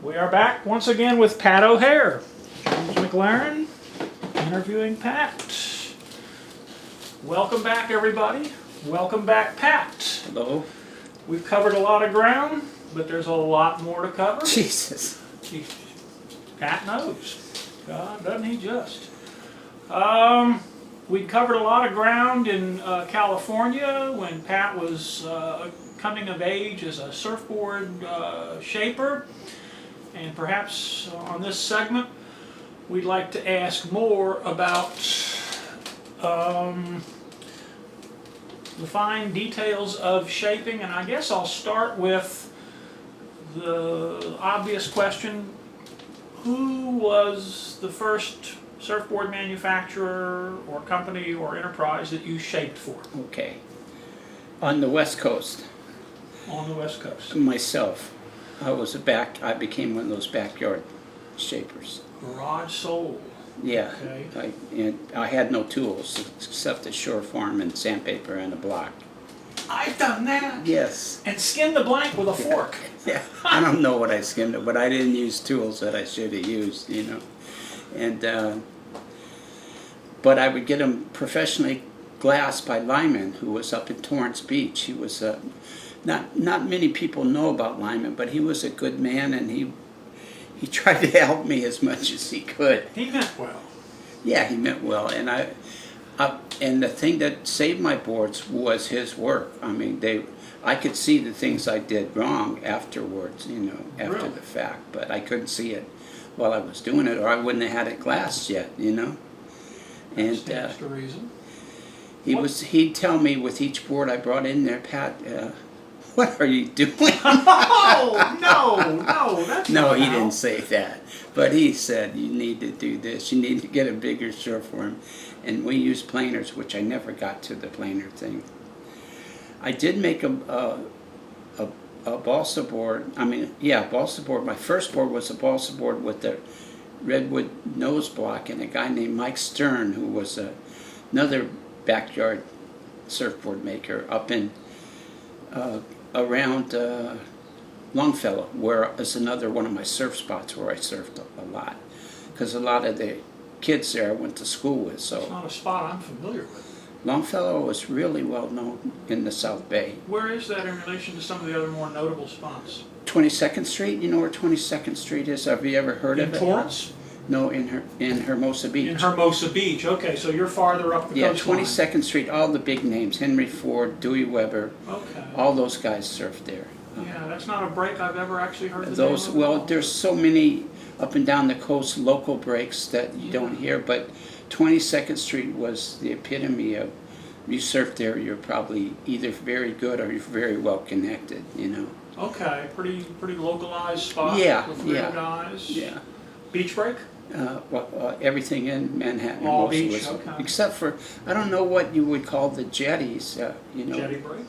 We are back once again with Pat O'Hare. James MacLaren interviewing Pat. Welcome back, everybody. Welcome back, Pat. Hello. We've covered a lot of ground, but there's a lot more to cover. Jesus. Pat knows. God, doesn't he just? We covered a lot of ground in California when Pat was coming of age as a surfboard shaper. And perhaps on this segment, we'd like to ask more about the fine details of shaping. And I guess I'll start with the obvious question. Who was the first surfboard manufacturer or company or enterprise that you shaped for? Okay. On the West Coast. On the West Coast. Myself. I became one of those backyard shapers. Garage Soul. Yeah. Okay. I had no tools except a shore form and sandpaper and a block. I've done that. Yes. And skinned the blank with a fork. Yeah. I don't know what I skimmed it, but I didn't use tools that I should have used, you know. And but I would get them professionally glassed by Lyman, who was up in Torrance Beach. He was not many people know about Lyman, but he was a good man, and he tried to help me as much as he could. He meant well. Yeah, he meant well, and and the thing that saved my boards was his work. I mean, I could see the things I did wrong afterwards, you know, after Really? the fact, but I couldn't see it while I was doing it, or I wouldn't have had it glassed yet, you know. And That's the reason. he'd tell me with each board I brought in there, Pat, what are you doing? No, that's No, not he how. didn't say that, but he said you need to do this. You need to get a bigger shore form, and we used planers, which I never got to the planer thing. I did make a balsa board. I mean, yeah, balsa board. My first board was a balsa board with the redwood nose block, and a guy named Mike Stern, who was another backyard surfboard maker up in around Longfellow, where is another one of my surf spots where I surfed a lot, because a lot of the kids there I went to school with. It's So not a spot I'm familiar with. Longfellow was really well known in the South Bay. Where is that in relation to some of the other more notable spots? 22nd Street. You know where 22nd Street is? Have you ever heard In of it? Torrance? No, in Hermosa Beach. In Hermosa Beach. Okay, so you're farther up the Yeah, coastline. 22nd Street. All the big names: Henry Ford, Dewey Weber. Okay. All those guys surfed there. Yeah, that's not a break I've ever actually heard the Those, name of. well, there's so many up and down the coast local breaks that you don't hear, but 22nd Street was the epitome of, you surf there, you're probably either very good or you're very well connected, you know. Okay, pretty localized spot. Yeah, with real yeah. guys. Yeah. Beach break? Everything in Manhattan All mostly beach, was, okay. except for, I don't know what you would call the jetties, you know. Jetty break?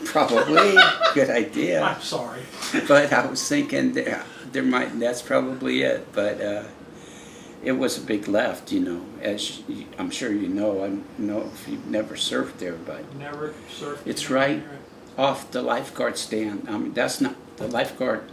Probably, good idea. I'm sorry. But I was thinking there might, that's probably it, but it was a big left, you know, as I'm sure you know. I don't know if you've never surfed there, but Never surfed. it's never right near it. off the lifeguard stand. I mean, that's not the lifeguard,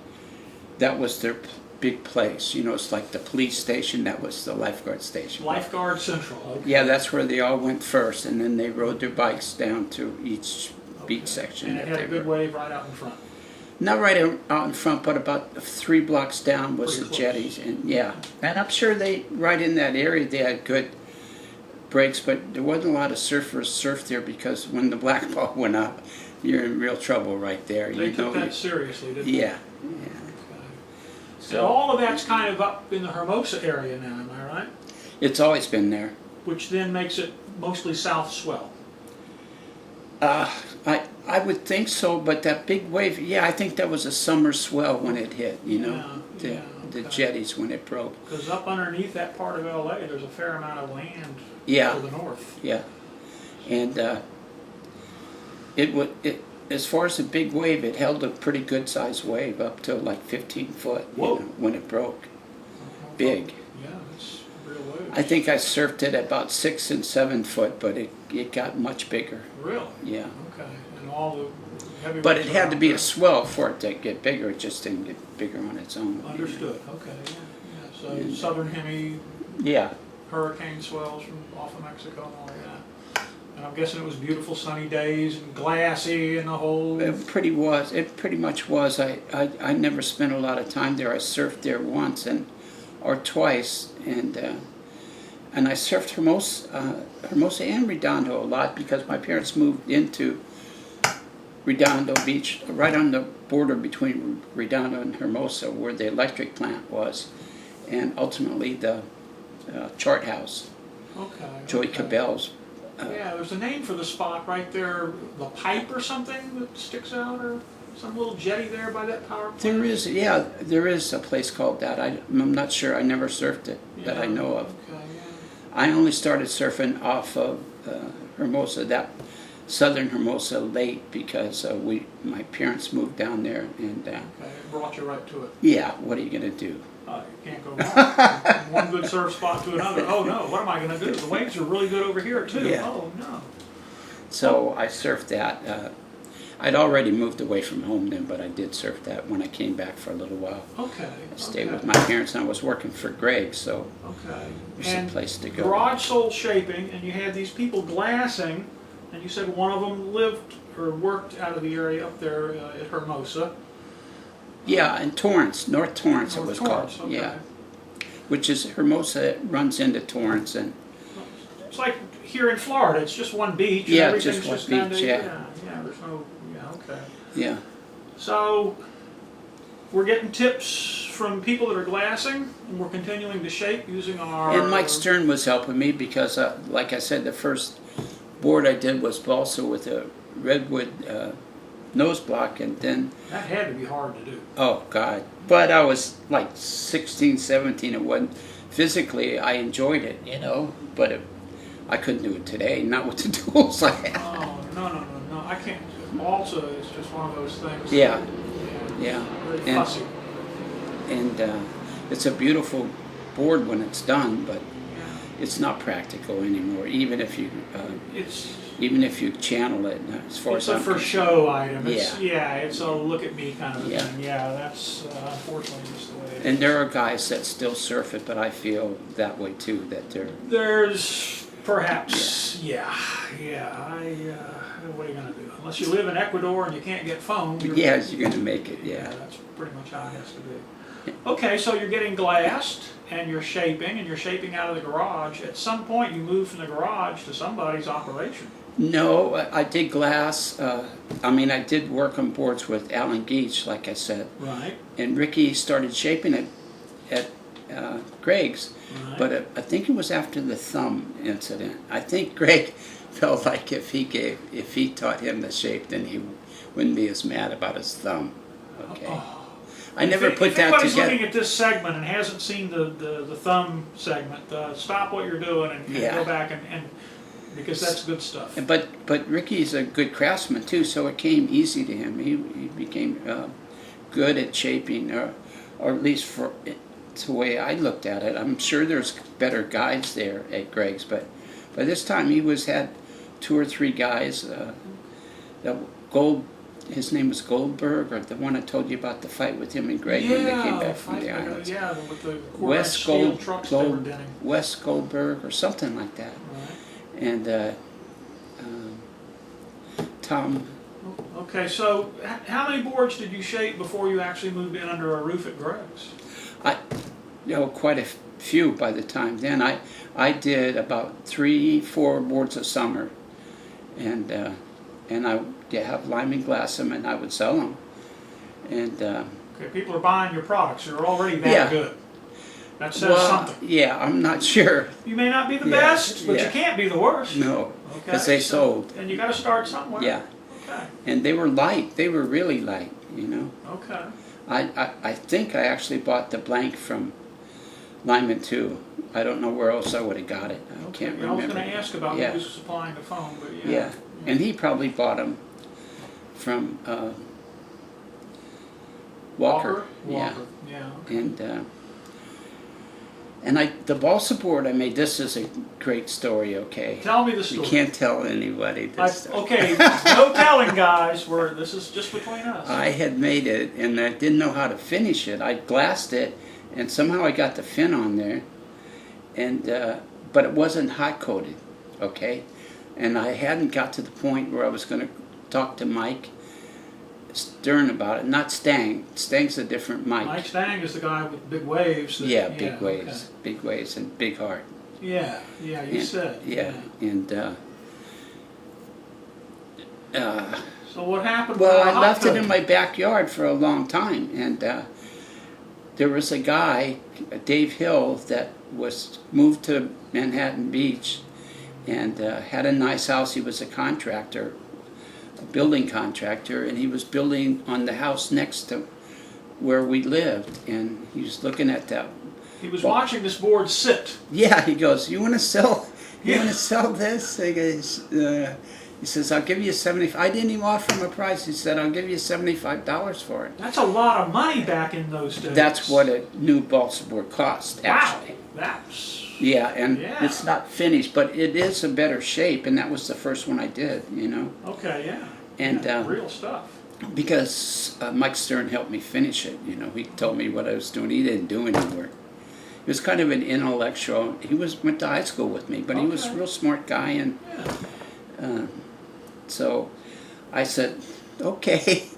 that was their big place, you know. It's like the police station, that was the lifeguard station. Lifeguard Central. Okay. Yeah, that's where they all went first, and then they rode their bikes down to each beach section. And it that had they a good were. wave right out in front. Not right out in front, but about 3 blocks down was Pretty the close. jetties, and yeah, and I'm sure right in that area they had good breaks, but there wasn't a lot of surfers surf there, because when the black ball went up, you're in real trouble right there. They you took know, that seriously, didn't they? yeah. Okay. So So all of that's kind of up in the Hermosa area now, am I right? it's always been there. Which then makes it mostly south swell. I would think so, but that big wave, yeah, I think that was a summer swell when it hit. You know, Yeah, the okay. jetties when it broke. Because up underneath that part of LA, there's a fair amount of land Yeah. to the north. Yeah, and as far as a big wave, it held a pretty good sized wave up to like 15 foot. You Whoa. know, when it broke, big. Yeah, it's real waves. I think I surfed it about 6 and 7 foot, but it got much bigger. Really? Yeah. Okay. And all heavy But rings it had to around be there. a swell for it to get bigger. It just didn't get bigger on its own. Understood, okay, yeah. So And, southern hemi, Yeah. hurricane swells from off of Mexico and all that. And I'm guessing it was beautiful sunny days and glassy and the whole. It pretty much was. I never spent a lot of time there. I surfed there once or twice, and I surfed Hermosa and Redondo a lot because my parents moved into Redondo Beach, right on the border between Redondo and Hermosa, where the electric plant was, and ultimately the chart house, Okay. Joey okay. Cabell's. Yeah, there's a name for the spot right there, the pipe or something that sticks out, or some little jetty there by that power plant. There is a place called that. I'm not sure. I never surfed it that I know of. Okay, yeah. I only started surfing off of Hermosa, that southern Hermosa, late because my parents moved down there, and Okay, it brought you right to it. yeah, what are you gonna do? You can't go wrong. One good surf spot to another. Oh no, what am I going to do? The waves are really good over here too. Yeah. Oh no. So I surfed that. I'd already moved away from home then, but I did surf that when I came back for a little while. Okay. I stayed okay. with my parents, and I was working for Greg, so Okay. it was And a place to go. garage soul shaping, and you had these people glassing, and you said one of them lived or worked out of the area up there at Hermosa. Yeah, in Torrance, North Torrance it was Torrance, called. okay. Yeah, which is Hermosa runs into Torrance, and It's like here in Florida. It's just one beach. And Yeah, everything's just one kinda- beach, yeah. Yeah. There's no. Yeah. Okay. yeah. So we're getting tips from people that are glassing, and we're continuing to shape using our. And Mike Stern was helping me because, like I said, the first board I did was balsa with a redwood nose block, and then, That had to be hard to do. oh God. But I was like 16, 17. It wasn't, physically, I enjoyed it, but I couldn't do it today, not with the tools I have. Oh no! I can't. Also, it's just one of those things. Yeah, Yeah. yeah. Very And, fussy. and it's a beautiful board when it's done, but Yeah. it's not practical anymore, even if you channel it, as far It's as a I'm for concerned. show item. Yeah. It's a look at me kind of a Yeah. thing. Yeah, that's unfortunately just the way it is. And there are guys that still surf it, but I feel that way too, that There's perhaps, what are you going to do? Unless you live in Ecuador and you can't get phone. yes, you're going to make it, yeah. That's pretty much how it has to be. Okay, so you're getting glassed and you're shaping out of the garage. At some point you move from the garage to somebody's operation. No, I did glass. I did work on boards with Alan Geach, like I said. Right. And Ricky started shaping it at Greg's. Right. But I think it was after the thumb incident. I think Greg felt like if he taught him the shape, then he wouldn't be as mad about his thumb. Okay. Oh. I never put if that anybody's together. looking at this segment and hasn't seen the thumb segment, stop what you're doing and Yeah. go back and because that's good stuff. But Ricky's a good craftsman too, so it came easy to him. He became good at shaping, or at least it's the way I looked at it. I'm sure there's better guys there at Greg's, but by this time he had 2 or 3 guys. His name was Goldberg, or the one I told you about the fight with him and Greg when they came back from the islands. Yeah, with the Wes steel trucks they were denting. Wes Goldberg, or something like that. Right. And Tom. Okay, so how many boards did you shape before you actually moved in under a roof at Greg's? Quite a few by the time then. I did about 3-4 boards a summer, and I would have Lyman glass them, and I would sell them. And Okay, people are buying your products. You're already that good. That says something. yeah, I'm not sure. You may not be the Yeah, best, but yeah. you can't be the worst. No, Okay, because they sold. And you got to start somewhere. Yeah, Okay. and they were light. They were really light. Okay. I think I actually bought the blank from Lyman too. I don't know where else I would have got it. I can't remember. I was going to ask about Yeah. who's supplying the phone, but yeah. Yeah, and he probably bought them from Walker. Yeah, Walker. Yeah. Okay. and And the balsa board I made, this is a great story, okay? Tell me the story. You can't tell anybody this story. Okay, no telling, guys. This is just between us. I had made it, and I didn't know how to finish it. I glassed it, and somehow I got the fin on there, and but it wasn't hot coated, okay? And I hadn't got to the point where I was going to talk to Mike Stern about it, not Stang. Stang's a different Mike. Mike Stang is the guy with big waves. Big waves, okay. Big waves, and big heart. Yeah, you said. Yeah, and so what happened? Well, I left it in my backyard for a long time, and there was a guy, Dave Hill, that was moved to Manhattan Beach, and had a nice house. He was a contractor. Building contractor, and he was building on the house next to where we lived, and he was looking at that. He was watching this board sit. Yeah, he goes, "You want to sell? You want to sell this?" He goes, he says, "I'll give you $75." I didn't even offer him a price. He said, "I'll give you $75 for it." That's a lot of money back in those days. That's what a new balsa board cost, actually. Wow, that's. Yeah, and it's not finished, but it is a better shape, and that was the first one I did, you know. Okay, yeah. And real stuff. Because Mike Stern helped me finish it, you know. He told me what I was doing. He didn't do any work. He was kind of an intellectual. He went to high school with me, but he was a real smart guy, and so I said, okay.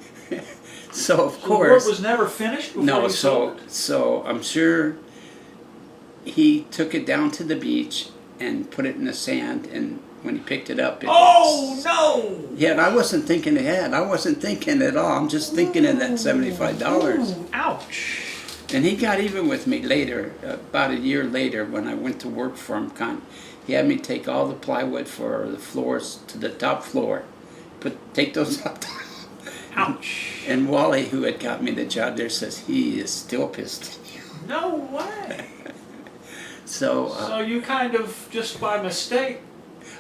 So of course, the work was never finished before no. you sold it? So I'm sure he took it down to the beach and put it in the sand, and when he picked it up, oh no! Yeah, and I wasn't thinking ahead. I wasn't thinking at all. I'm just thinking of that $75. Ooh, ouch! And he got even with me later, about a year later, when I went to work for him. He had me take all the plywood for the floors to the top floor, take those up. Ouch! And Wally, who had got me the job there, says he is still pissed. No way! So you kind of just by mistake.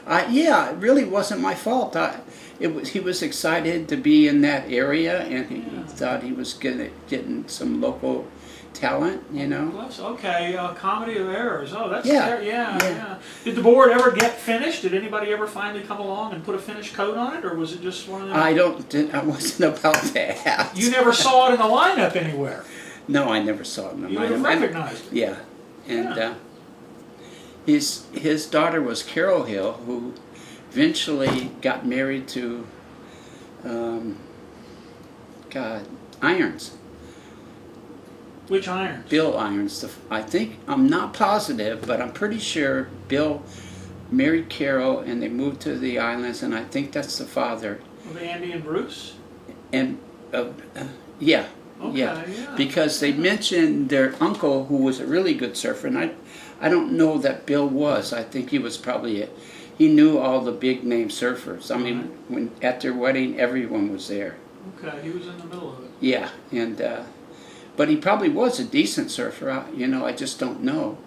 Yeah, it really wasn't my fault. He was excited to be in that area, and he thought he was getting some local talent, you know. Okay, comedy of errors. Oh, that's yeah. Did the board ever get finished? Did anybody ever finally come along and put a finish coat on it, or was it just one of them? I wasn't about that. You never saw it in the lineup anywhere. No, I never saw it in the lineup. You would have recognized it. Yeah, and his daughter was Carol Hill, who eventually got married to Irons. Which Irons? Bill Irons. I think, I'm not positive, but I'm pretty sure Bill married Carol, and they moved to the islands, and I think that's the father. Of Andy and Bruce? And yeah. Okay, yeah, yeah. Because they mentioned their uncle, who was a really good surfer, and I don't know that Bill was. I think he was probably he knew all the big name surfers. I mean, when at their wedding, everyone was there. Okay, he was in the middle of it. Yeah, and but he probably was a decent surfer. You know, I just don't know.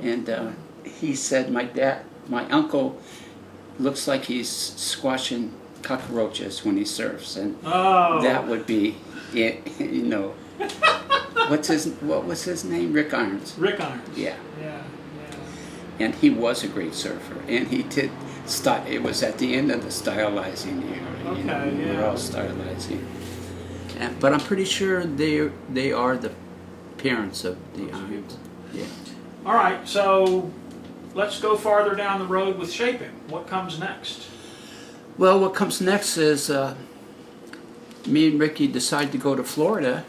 Yeah. And he said, my uncle looks like he's squashing cockroaches when he surfs, and that would be it. You know, what was his name? Rick Irons. Rick Irons. Yeah. Yeah. And he was a great surfer, and he did. It was at the end of the stylizing era. Okay, you know, we were all stylizing. But I'm pretty sure they are the parents of the Irons. Yeah. All right, so let's go farther down the road with shaping. What comes next? Well, what comes next is me and Ricky decide to go to Florida.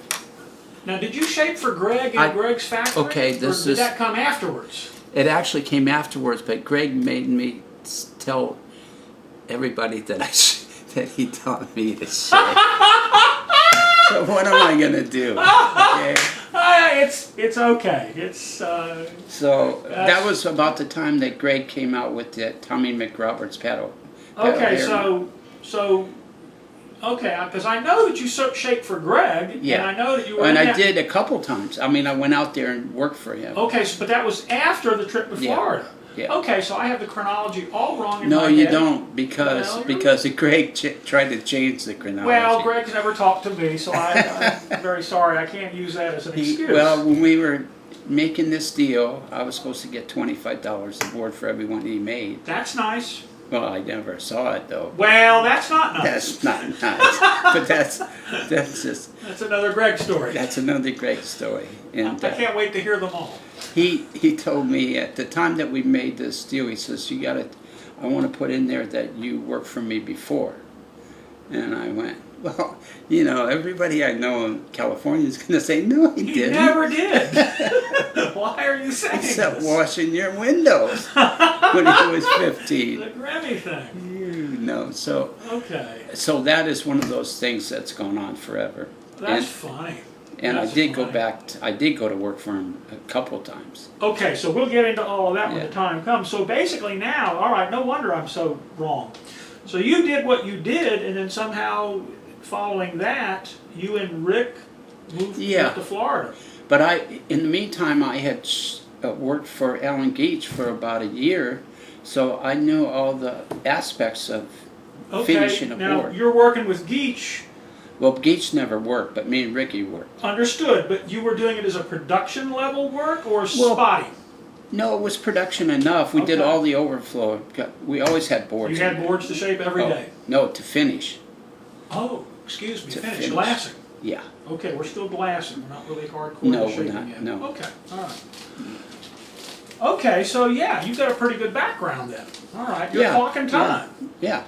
Now, did you shape for Greg in Greg's factory? Okay, or did that come afterwards? It actually came afterwards, but Greg made me tell everybody that that he taught me to shape. So what am I gonna do? Okay. It's okay. It's so that was about the time that Greg came out with the Tommy McRoberts paddle. Okay, because I know that you shaped for Greg, yeah. And I know that you were. And I did a couple times. I mean, I went out there and worked for him. Okay, but that was after the trip to Florida. Yeah. Okay, so I have the chronology all wrong in no, my you head. don't, because Greg tried to change the chronology. Well, Greg's never talked to me, so I'm very sorry. I can't use that as an excuse. Well, when we were making this deal, I was supposed to get $25 a board for every one he made. That's nice. Well, I never saw it though. Well, that's not nice. That's not nice. But that's just That's another Greg story. that's another great story. And I can't wait to hear them all. he told me at the time that we made this deal, he says, "You got to, I want to put in there that you worked for me before." And I went, "Well, you know, everybody I know in California is going to say, no, he You didn't. never did. Why are you saying Except this? washing your windows when he was 15. The Grammy thing. You know, so Okay. that is one of those things that's gone on forever. That's funny. And That's I did go funny. back. I did go to work for him a couple times. Okay, so we'll get into all of that when Yeah. the time comes. So basically now, all right, no wonder I'm so wrong. So you did what you did, and then somehow following that, you and Rick moved to Florida. But in the meantime, I had worked for Alan Geach for about a year, so I knew all the aspects of finishing a now board. you're working with Geach. Well, Geach never worked, but me and Ricky worked. Understood, but you were doing it as a production level work or Well, spotty? No, it was production enough. We did Okay. all the overflow. We always had boards. You had boards to shape every day. No, to finish. Oh, excuse me, To finish finish. glassing. Yeah. Okay, we're still glassing. We're not really hardcore No, to we're shaping not, yet. no. Okay, all right. Okay, so yeah, you've got a pretty good background then. All right, you're Yeah, talking time. Yeah.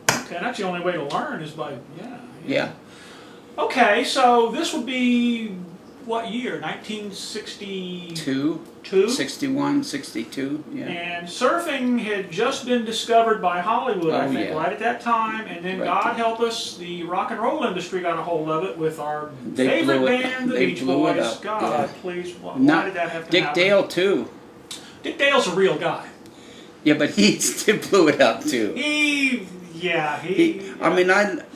Okay, that's the only way to learn is by, Yeah. Okay, so this would be what year? 1962? 61, 62. Yeah. And surfing had just been discovered by Hollywood, I Oh, think, yeah. right at that time. And then, Right. God help us, the rock and roll industry got a hold of it with our They favorite blew it- band, the they Beach blew it Boys. up, God, yeah. please, why Not did that have to Dick happen? Dale too. Dick Dale's a real guy. Yeah, but he still blew it up too. He. I mean,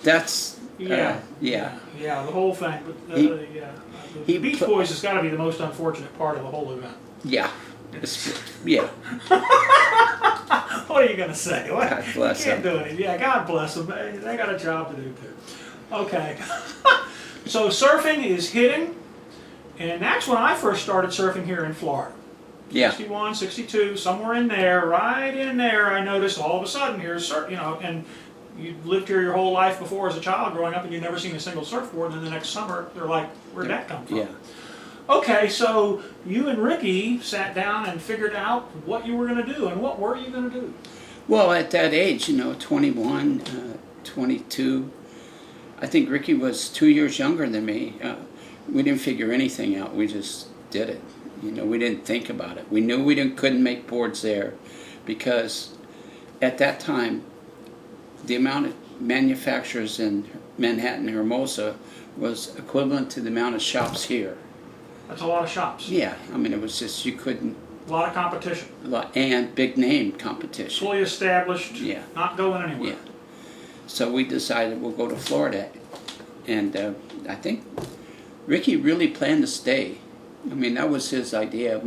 that's Yeah. yeah. Yeah, the whole thing. But, He- yeah. he The Beach put- Boys has got to be the most unfortunate part of the whole event. Yeah. Yeah. What are you going to say? What? God bless you can't them. do it. Yeah, God bless them. They got a job to do too. Okay. So surfing is hitting, and that's when I first started surfing here in Florida. Yeah. 61, 62, somewhere in there, right in there, I noticed all of a sudden here's surf, and you lived here your whole life before as a child growing up and you'd never seen a single surfboard, and then the next summer they're like, where'd that come from? Yeah. Okay, so you and Ricky sat down and figured out what you were going to do, and what were you going to do? Well, at that age, 21, 22, I think Ricky was 2 years younger than me. We didn't figure anything out. We just did it. We didn't think about it. We knew we couldn't make boards there because at that time, the amount of manufacturers in Manhattan, Hermosa, was equivalent to the amount of shops here. That's a lot of shops. Yeah, I mean, it was just, you couldn't, A lot of competition. and big name competition. Fully established, Yeah. not going anywhere. Yeah. So we decided we'll go to Florida. And I think Ricky really planned to stay. I mean, that was his idea.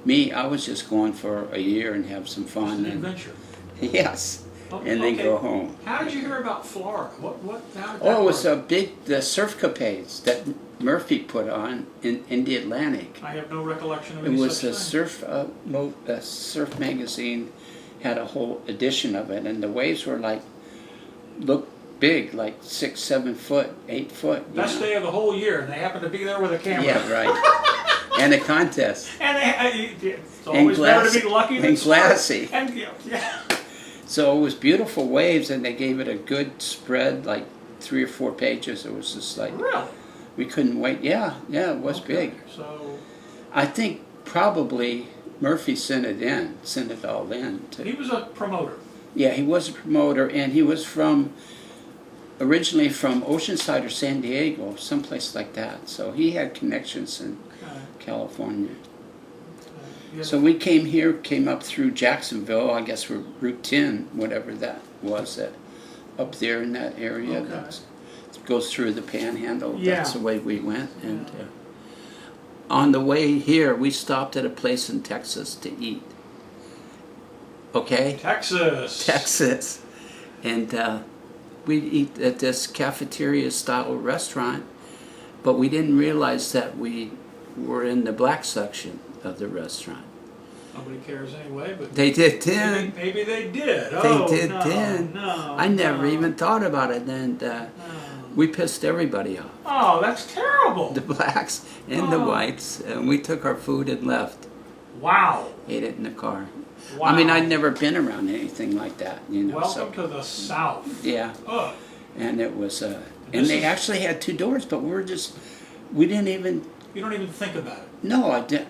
Me, I was just going for a year and have some It's fun. an And, adventure. yes. And then Okay. go home. How did you hear about Florida? How did that Oh, it was work? the surf capades that Murphy put on in the Atlantic. I have no recollection of It any was such a thing. surf magazine had a whole edition of it, and the waves were looked big, like 6, 7 foot, 8 foot. you Best know. day of the whole year, and they happened to be there with a camera. Yeah, right. And a contest. And it's always better to be lucky than and smart. glassy. And yeah. So it was beautiful waves, and they gave it a good spread, like 3 or 4 pages. It was just like, Really? we couldn't wait. Yeah, it was Okay, big. So I think probably Murphy sent it all in. he was a promoter. Yeah, he was a promoter, and he was originally from Oceanside or San Diego, someplace like that. So he had connections in Okay. California. Yeah. So we came up through Jacksonville, I guess we're Route 10, whatever that was, up there in that area. Okay. That goes through the Panhandle. Yeah. That's the way we went. And on the way here, we stopped at a place in Texas to eat. Okay? Texas. Texas. And we'd eat at this cafeteria-style restaurant, but we didn't realize that we were in the black section of the restaurant. Nobody cares anyway, but They did then. maybe they did. They Oh, did no, then. No, I never no, even thought about it, and no. we pissed everybody off. Oh, that's terrible. The blacks and the whites, and we took our food and left. Wow. Ate it in the car. Wow. I mean, I'd never been around anything like that, you know. Welcome to the South. Yeah. Ugh. And it was, and This they is- actually had 2 doors, but we didn't even. You don't even think about it. No, I didn't.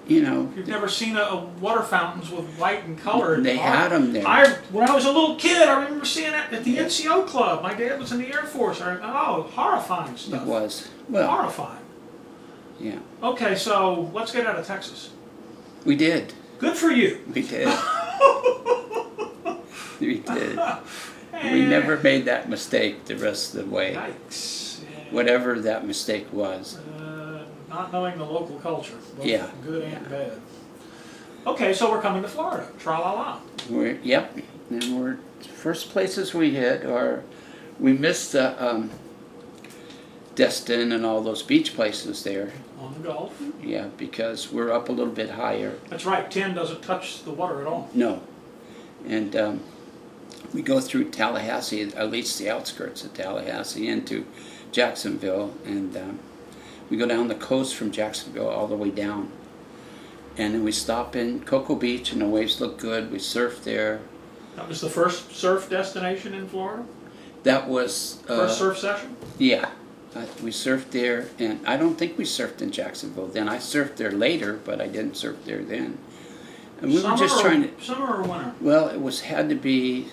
You know. You've never seen a water fountains with white and color. They had them there. When I was a little kid, I remember seeing that at the NCO club. My dad was in the Air Force. Horrifying stuff. It was. Well, Horrifying. yeah. Okay, so let's get out of Texas. We did. Good for you. We did. We did. We Eh, never made that mistake the rest of the way. Yikes. Yeah. Whatever that mistake was. Not knowing the local culture. Both Yeah. good and bad. Okay, so we're coming to Florida. Tra-la-la. Yep. And we're first places we hit are we missed the Destin and all those beach places there. On the Gulf. Yeah, because we're up a little bit higher. That's right. 10 doesn't touch the water at all. No. And we go through Tallahassee, at least the outskirts of Tallahassee, into Jacksonville, and we go down the coast from Jacksonville all the way down. And then we stop in Cocoa Beach, and the waves look good. We surf there. That was the first surf destination in Florida? That was... First surf session? Yeah. We surfed there, and I don't think we surfed in Jacksonville then. I surfed there later, but I didn't surf there then. And we were just trying to... Summer or winter? Well, had to be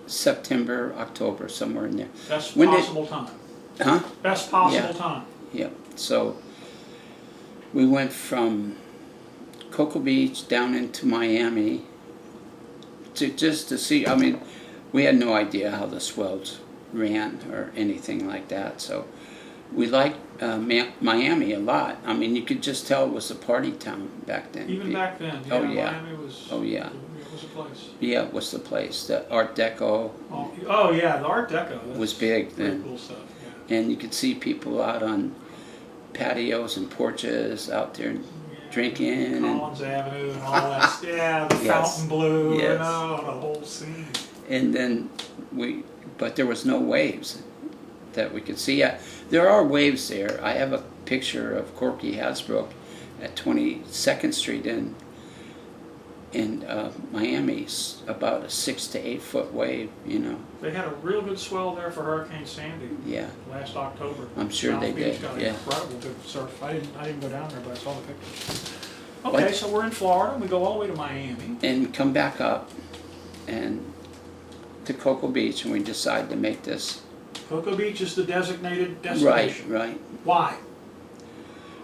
September, October, somewhere in there. Best When possible time. Huh? Best possible Yeah. time. Yeah. So we went from Cocoa Beach down into Miami to see. I mean, we had no idea how the swells ran or anything like that. So we liked Miami a lot. I mean, you could just tell it was a party town back then. Even back then, yeah, Oh, yeah. Miami was, Oh, yeah. it was a place. Yeah, it was the place. The Art Deco Oh yeah, the Art Deco. That's was big very then. cool stuff, yeah. And you could see people out on patios and porches out there drinking. Collins Avenue and all that. Yeah, the Yes. Fountain Blue, Yes. the whole scene. And then but there was no waves that we could see. There are waves there. I have a picture of Corky Hasbrook at 22nd Street in Miami, about a 6 to 8 foot wave, you know. They had a real good swell there for Hurricane Sandy Yeah, last October. I'm sure South they Beach did, got yeah. incredible good surf. I didn't go down there, but I saw the pictures. Okay, so we're in Florida, and we go all the way to Miami. and we come back up and to Cocoa Beach, and we decide to make this. Cocoa Beach is the designated destination. Right. Why?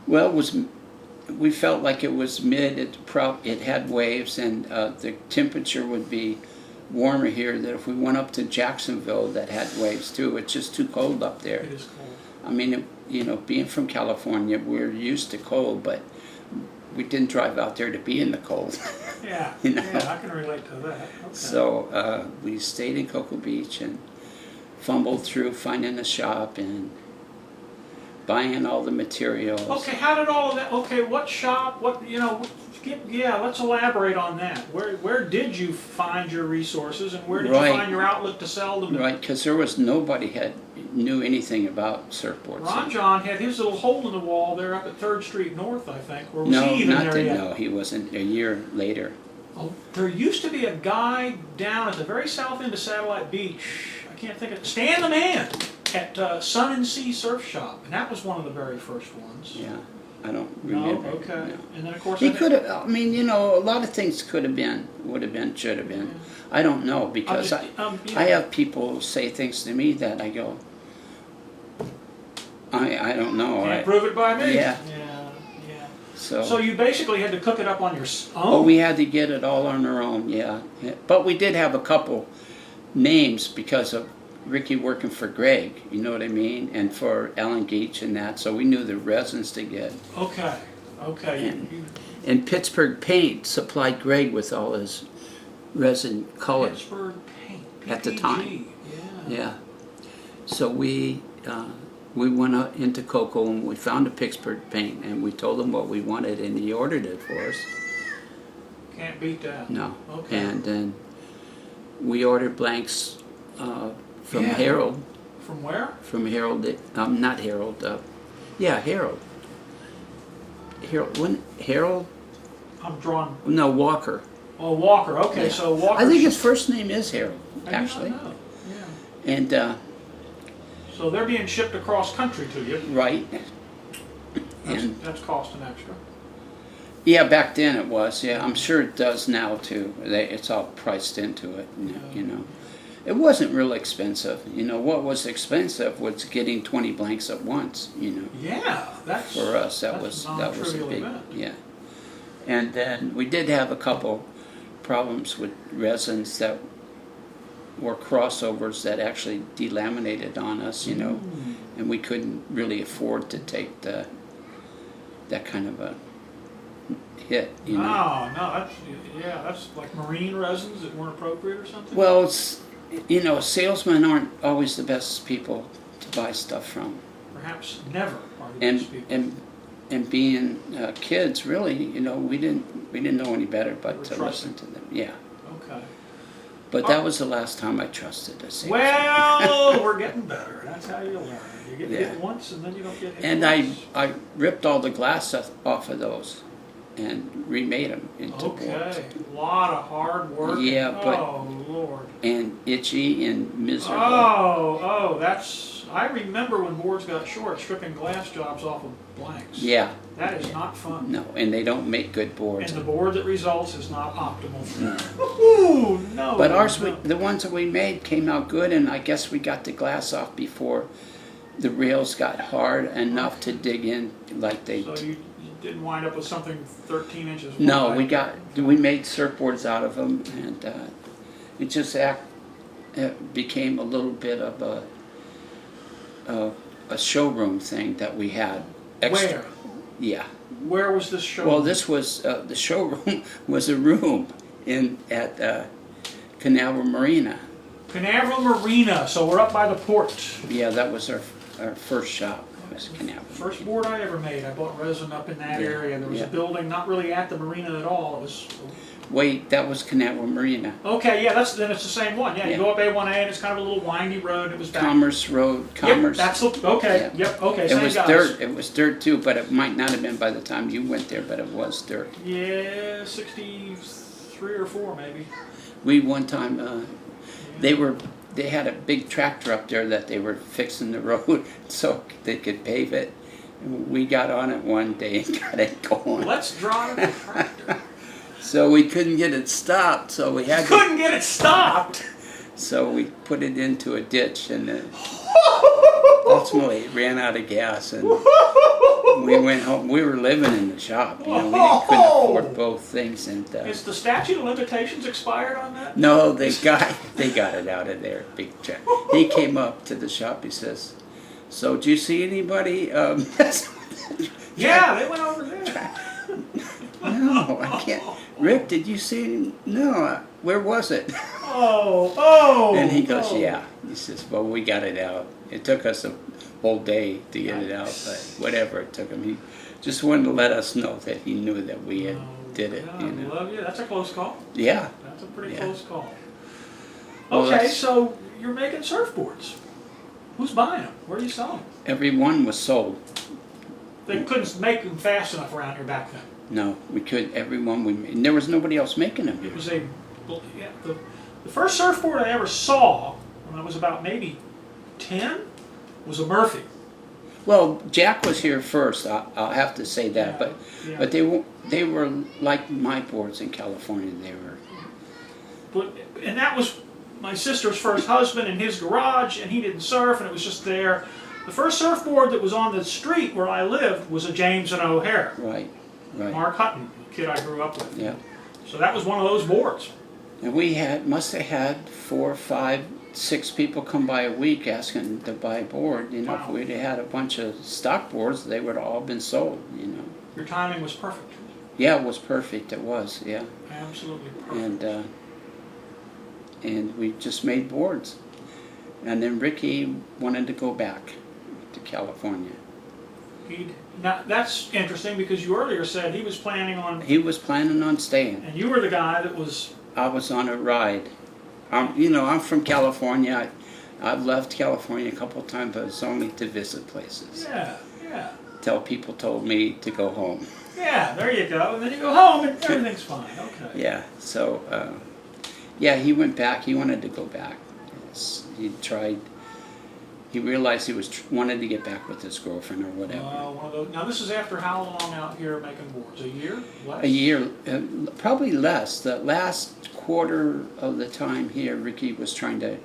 Well, we felt like it was mid. It had waves, and the temperature would be warmer here. That if we went up to Jacksonville, that had waves too. It's just too cold up there. It is cold. I mean, being from California, we're used to cold, but we didn't drive out there to be in the cold. Yeah, You know? yeah, I can relate to that. Okay. So we stayed in Cocoa Beach and fumbled through finding a shop and buying all the materials. Okay, how did all of that? Okay, what shop? What let's elaborate on that. Where did you find your resources, and where did Right. you find your outlet to sell them? To? Right, because there was nobody knew anything about surfboards. Ron John had his little hole in the wall there up at 3rd Street North, I think. Or was No, he even not there then. yet? No, he wasn't. A year later. Oh, there used to be a guy down at the very south end of Satellite Beach. I can't think of Stan the Man at Sun and Sea Surf Shop, and that was one of the very first ones. Yeah, I don't No, remember. okay. No. And then of course He could have. I mean, a lot of things could have been, would have been, should have been. I don't know because I have people say things to me that I go, I don't know. Can't prove it by me. Yeah. Yeah. So you basically had to cook it up on your own. oh, we had to get it all on our own. Yeah. But we did have a couple names because of Ricky working for Greg. You know what I mean? And for Alan Geach and that. So we knew the resins to get. Okay. And Pittsburgh Paint supplied Greg with all his resin colors. Pittsburgh Paint. At the PPG, time. Yeah. Yeah. So we we went out into Coco and we found a Pittsburgh paint and we told him what we wanted and he ordered it for us. Can't beat that. No. Okay. And then we ordered blanks from Yeah. Harold. From where? From Harold, not Harold. Yeah, Harold. Harold? I'm drawn. No, Walker. Oh, Walker. Okay, Yeah. so Walker. I think his first name is Harold, I do not actually. know. Yeah. And So they're being shipped across country to you. right. And That's costing extra. yeah, back then it was. Yeah, I'm sure it does now too. It's all priced into it. You know, it wasn't real expensive. You know, what was expensive was getting 20 blanks at once. You know, Yeah, that's for us that that's was a non-trivial big event. yeah. And then we did have a couple problems with resins that were crossovers that actually delaminated on us. You know, and we couldn't really afford to take that kind of a hit, you know. No, that's like marine resins that weren't appropriate or something. Well, it's, you know, salesmen aren't always the best people to buy stuff from, Perhaps never are the best people. and being kids, really, you know, we didn't know any better but to trusting. listen to them. Yeah, Okay. but that was the last time I trusted a salesman. Well, we're getting better. That's how you learn. You get Yeah. hit once, and then you don't get hit And twice. I ripped all the glass off of those and remade them into boards. Okay, a lot of hard work. Yeah, but- oh Lord. And itchy and miserable. Oh, that's. I remember when boards got short, stripping glass jobs off of blanks. Yeah, That is not fun. no, and they don't make good boards. And the board that results is not optimal. Ooh, no. But ours, no. the ones that we made came out good, and I guess we got the glass off before the rails got hard enough to dig in like they. So you didn't wind up with something 13 inches wide? No, we made surfboards out of them, and it just became a little bit of a showroom thing that we had. Where? Yeah. Where was this show? Well, this was the showroom was a room at Canaveral Marina. Canaveral Marina, so we're up by the port. Yeah, that was our first shop. It was Canaveral. First board I ever made. I bought resin up in that area. There was a building not really at the marina at all. It was. Wait, that was Canaveral Marina. Okay, yeah, then it's the same one. Yeah, you go up A1A and it's kind of a little windy road. It was back. Commerce Road, Commerce. Yep, that's okay. Yeah. Yep, okay. It Same was guys. dirt. It was dirt too, but it might not have been by the time you went there. But it was dirt. Yeah, 63 or 4 maybe. We one time they had a big tractor up there that they were fixing the road so they could pave it. And we got on it one day and got it going. Let's drive the tractor. So we couldn't get it stopped. So we had Couldn't get it stopped. So we put it into a ditch, and then ultimately it ran out of gas, and we went home. We were living in the shop, you know. We couldn't afford both things, and Is the statute of limitations expired on that? no, they got it out of there. Big check. He came up to the shop. He says, "So, do you see anybody?" Yeah, they went over there. No, I can't. Rick, did you see him? No. Where was it? Oh. And he goes, yeah. He says, well, we got it out. It took us a whole day to get it out, but whatever it took him. He just wanted to let us know that he knew that we had did it. God, You know? love you. That's a close call. Yeah. That's a pretty Yeah. close call. Well, Okay, that's- so you're making surfboards. Who's buying them? Where do you sell them? Every one was sold. They couldn't make them fast enough around here back then. No, we could. Every one we made. And there was nobody else making them. It was the first surfboard I ever saw when I was about maybe 10 was a Murphy. Well, Jack was here first. I'll have to say that, Yeah. but they were like my boards in California. They were. And that was my sister's first husband in his garage, and he didn't surf, and it was just there. The first surfboard that was on the street where I lived was a James and O'Hare. Right. Right. Mark Hutton, the kid I grew up with. Yeah. So that was one of those boards. And we must have had 4, 5, 6 people come by a week asking to buy a board. You know, Wow. if we'd have had a bunch of stock boards, they would have all been sold. You know. Your timing was perfect. Yeah, it was perfect. It was. Yeah. Absolutely perfect. And we just made boards. And then Ricky wanted to go back to California. Now, that's interesting because you earlier said he was planning on, He was planning on staying. and you were the guy that was, I was on a ride. I'm from California. I've left California a couple of times, but it's only to visit places. yeah. Till people told me to go home. Yeah, there you go. And then you go home and everything's fine. Okay. Yeah, so, he went back. He wanted to go back. Yes, he tried. He realized he wanted to get back with his girlfriend or whatever. One of those. Now, this is after how long out here making boards? A year? Less? A year, probably less. The last quarter of the time here, Ricky was trying to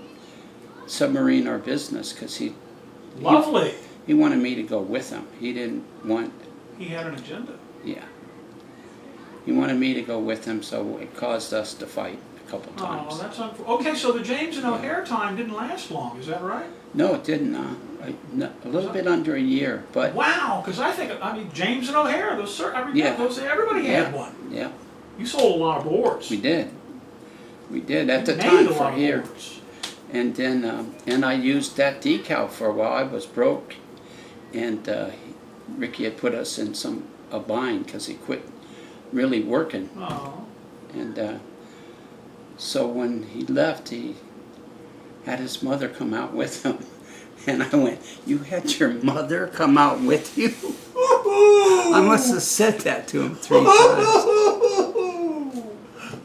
submarine our business because Lovely. he wanted me to go with him. He didn't want. He had an agenda. Yeah. He wanted me to go with him, so it caused us to fight a couple times. Oh, that's unfortunate. Okay, so the James and O'Hare time didn't last long. Is that right? No, it didn't. A little bit under a year, but Wow, because I mean, James and O'Hare, Yeah. everybody yeah, had one. yeah, You sold a lot of boards. we did. We did at the You made time a for lot of here, boards. and then and I used that decal for a while. I was broke, and Ricky had put us in a bind because he quit really working, Oh. and so when he left, he had his mother come out with him. And I went, "You had your mother come out with you?" I must have said that to him 3 times.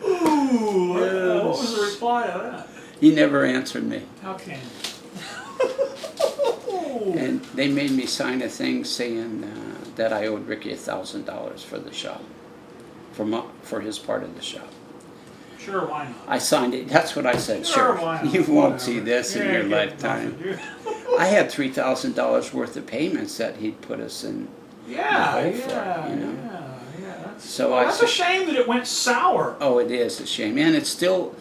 What was the reply to that? He never answered me. How can And they made me sign a thing saying that I owed Ricky $1,000 for the shop, for his part of the shop. Sure, why not? I signed it. That's what I said. Sure, Sure, why not? you won't Whatever. see this in Yeah, your you lifetime. get nothing. I had $3,000 worth of payments that he'd put us in. Yeah, The whole yeah, for it, you know? yeah. So Well, I that's said, a shame that it went sour. "Oh, it is a shame, and it's still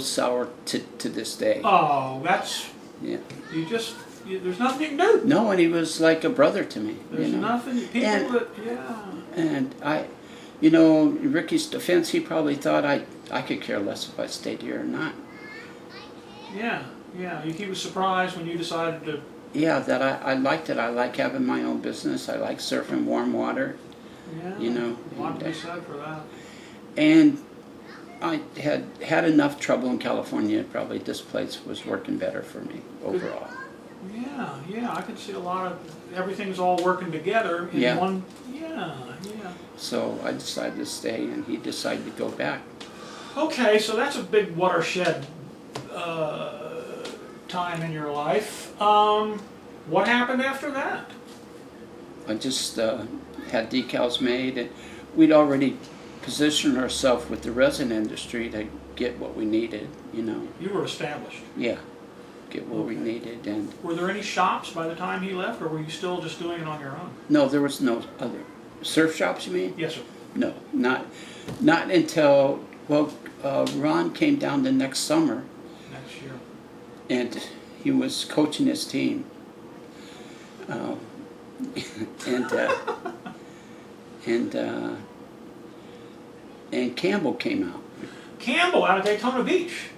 sour to this day." Oh, that's Yeah. there's nothing you can do. No, and he was like a brother to me. There's nothing. People And- yeah. And in Ricky's defense, he probably thought I could care less if I stayed here or not. Yeah. He was surprised when you decided to. Yeah, that I liked it. I like having my own business. I like surfing warm water. Yeah. You know, A lot to be said for that. And I had enough trouble in California. Probably this place was working better for me overall. Yeah. I can see a lot of everything's all working together in Yeah. one. Yeah. So I decided to stay, and he decided to go back. Okay, so that's a big watershed time in your life. What happened after that? I just had decals made, and we'd already positioned ourselves with the resin industry to get what we needed, You were established. Yeah, get what we needed. And Were there any shops by the time he left, or were you still just doing it on your own? no, there was no other surf shops, you mean? Yes, sir. No, not until, Ron came down the next summer, Next year. and he was coaching his team. And Campbell came out. Campbell out of Daytona Beach.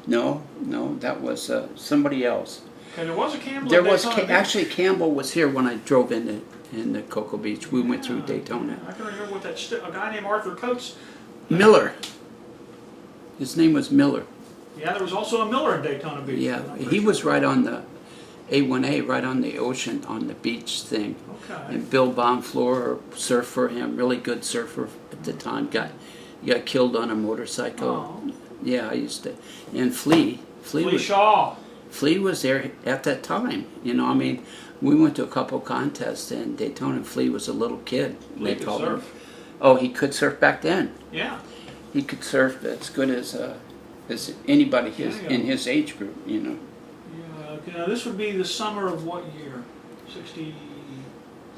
No, that was somebody else. Okay, there was a Campbell There at was Daytona Beach. actually Campbell was here when I drove into Cocoa Beach. We went through Daytona. I can remember what a guy named Arthur Coates. Miller. His name was Miller. Yeah, there was also a Miller in Daytona Beach. Yeah, I'm he pretty was sure. right on the A1A, right on the ocean, on the beach thing. Okay. And Bill Bonfleur surfed for him, really good surfer at the time. Got killed on a motorcycle. Oh. Yeah, I used to. And Flea Shaw. Flea was there at that time. We went to a couple contests in Daytona, and Flea was a little kid. Flea They could called him. surf. Oh, he could surf back then. Yeah. He could surf as good as anybody Yeah. in his age group. Yeah. Okay, now this would be the summer of what year?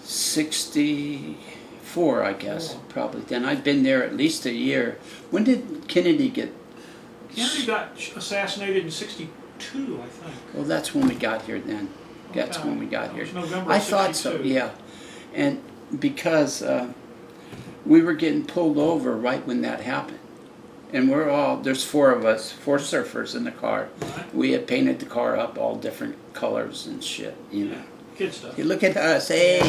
64, I guess, Oh. probably. Then I'd been there at least a year. When did Kennedy get? Kennedy got assassinated in 62, I think. Well, that's when we got here then. That's Okay. when we got That here. was November I of thought so, 62. yeah. And because we were getting pulled over right when that happened. And there's 4 of us, 4 surfers in the car. Right. We had painted the car up all different colors and shit, Kid stuff. You look at us, hey,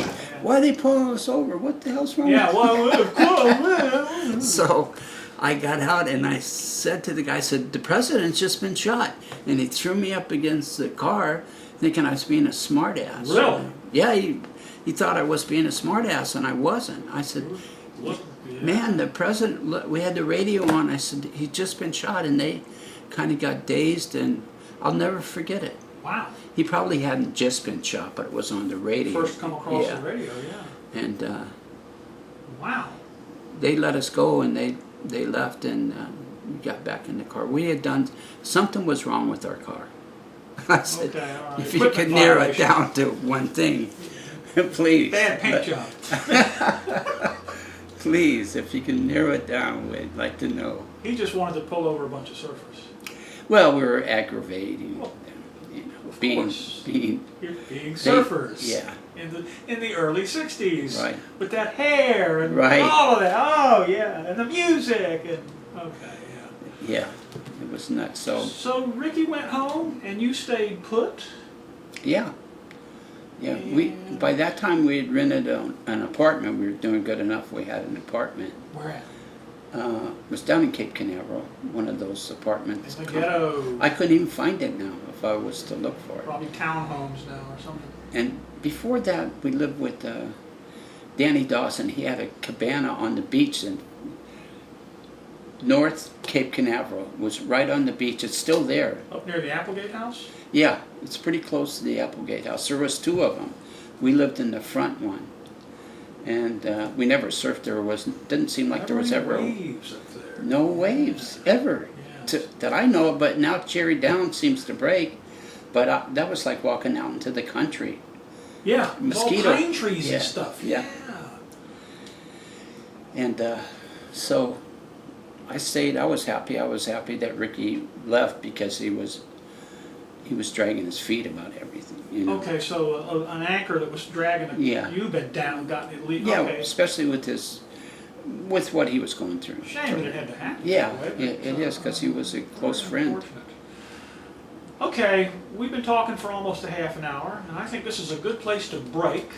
why are they pulling us over? What the hell's wrong Yeah, with well, So I got out and I said to the guy, I said, the president's just been shot. And he threw me up against the car thinking I was being a smartass. Really? Yeah, he thought I was being a smartass and I wasn't. I said, man, the president, we had the radio on. I said, he's just been shot, and they kind of got dazed, and I'll never forget it. Wow. He probably hadn't just been shot, but it was on the radio. First come across the radio, yeah. And wow. they let us go, and they left, and we got back in the car. We had done, something was wrong with our car. I said, okay, all right. if you could narrow it down to one thing, please. Bad paint job. Please, if you can narrow it down, we'd like to know. He just wanted to pull over a bunch of surfers. Well, we were aggravating them, you know, Of being course. being surfers. yeah. In the early '60s. Right. With that hair and Right. all of that. Oh yeah, and the music and okay, yeah. Yeah, it was nuts. So Ricky went home and you stayed put. Yeah. We by that time we had rented an apartment. We were doing good enough. We had an apartment. Where at? It was down in Cape Canaveral, one of those apartments. In the ghetto. I couldn't even find it now if I was to look for it. Probably townhomes now or something. And before that, we lived with Danny Dawson. He had a cabana on the beach in North Cape Canaveral. It was right on the beach. It's still there. Up near the Applegate house? Yeah, it's pretty close to the Applegate house. There was two of them. We lived in the front one. And we never surfed. Didn't seem like there was ever waves up there. no waves ever Yes. that I know of. But now Cherry Down seems to break. But that was like walking out into the country. Yeah, Mosquito. all pine trees and stuff. Yeah. And so I stayed. I was happy. I was happy that Ricky left because he was dragging his feet about everything. You know? Okay, so an anchor that was dragging you bed down got it leaked. Yeah, Okay. especially with what he was going through. Shame that it had to happen. Yeah, that way, it is because he was a close friend. Unfortunate. Okay, we've been talking for almost a half an hour, and I think this is a good place to break.